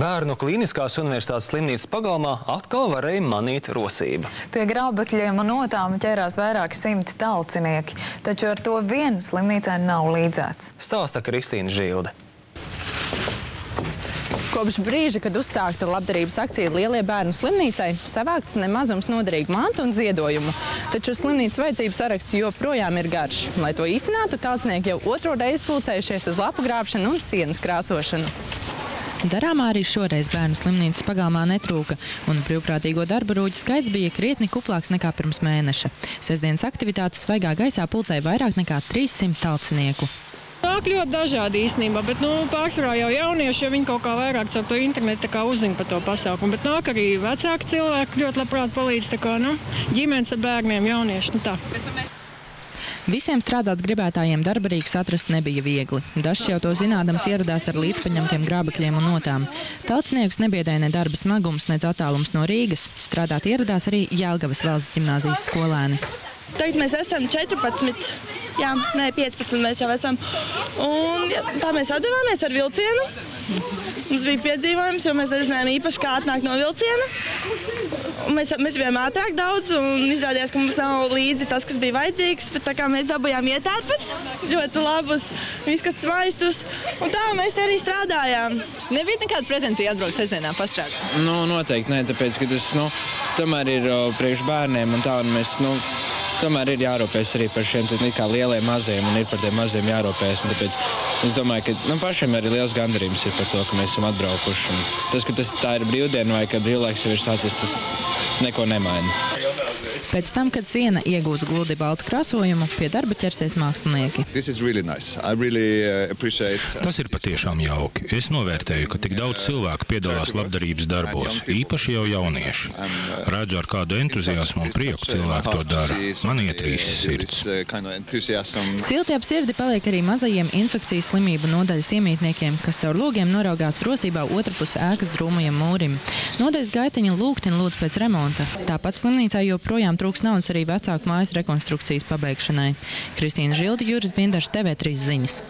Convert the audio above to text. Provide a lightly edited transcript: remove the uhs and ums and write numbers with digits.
Bērnu Kliniskās universitātes slimnīcas pagalmā atkal varēja manīt rosību. Pie grābekļiem un otām ķērās vairāki simti talcinieki, taču ar to vien slimnīcai nav līdzēts. Stāsta Kristīna Žilde. Kopš brīža, kad uzsākta labdarības akcija Lielie bērnu slimnīcai, savākts nemazums noderīgu mantu un ziedojumu. Taču slimnīcas vajadzību saraksts joprojām ir garš. Lai to īsinātu, talcinieki jau otro reizi pulcējušies uz lapu grābšanu un sienas krāsošanu. Darāmā arī šoreiz bērnu slimnīcas pagalmā netrūka, un brīvprātīgo darba rūģu skaits bija krietni kuplāks nekā pirms mēneša. Sestdienas aktivitātes svaigā gaisā pulcēja vairāk nekā 300 talcinieku. Nāk ļoti dažādi īstenībā, bet pārsvarā jau jaunieši, ja viņi kaut kā vairāk caur to internetu uzzina par to pasākumu. Bet nāk arī vecāki cilvēki ļoti labprāt palīdz, ģimenes ar bērniem, jaunieši. Tā. Visiem strādāt gribētājiem darbarīgus atrast nebija viegli. Dažs jau to zinādams ieradās ar līdzpaņemtiem grābekļiem un notām. Talciniekus nebiedēja ne darba smagums, ne attālums no Rīgas. Strādāt ieradās arī Jelgavas valsts ģimnāzijas skolēni. Tagad mēs esam 14, 15 mēs jau esam. Un tā mēs atdevāmies ar vilcienu. Mums bija piedzīvojums, jo mēs nezinājām īpaši, kā atnākt no vilciena. Mēs bijām ātrāk daudz un izrādījās, ka mums nav līdzi tas, kas bija vajadzīgs. Bet tā kā mēs dabūjām ietērpus, ļoti labus, viskastas maistus. Un tā mēs te arī strādājām. Nebija nekāda pretensija atbraukt sestdienā pastrādāt? Noteikti ne, tāpēc, ka tas tomēr ir priekš bērniem un tā, un mēs, tomēr ir jārūpēs arī par šiem lieliem maziem un ir par tiem maziem jārūpēs. Tāpēc es domāju, ka pašiem arī liels gandarījums ir par to, ka mēs esam atbraukuši. Un tas, ka tā ir brīvdiena vai ka brīvlaiks jau ir sācies, tas neko nemaina. Pēc tam, kad siena iegūs gludi baltu krāsojumu, pie darba ķersies mākslinieki. Tas ir patiešām jauki. Es novērtēju, ka tik daudz cilvēku piedalās labdarības darbos, īpaši jau jaunieši. Redzu, ar kādu entuziasmu un prieku cilvēku to dara. Man ietrīs sirds. Silti ap sirdi paliek arī mazajiem infekcijas slimību nodaļas iemītniekiem, kas caur logiem noraugās rosībā otrpus ēkas drūmajam mūrim. Nodaļas gaiteņi lūgtini lūdz pēc remonta. Tāpat slimnīcā joprojām trūks naudas arī vecāku mājas rekonstrukcijas pabeigšanai. Kristīna Žilde, Juris Bindars, TV3 ziņas.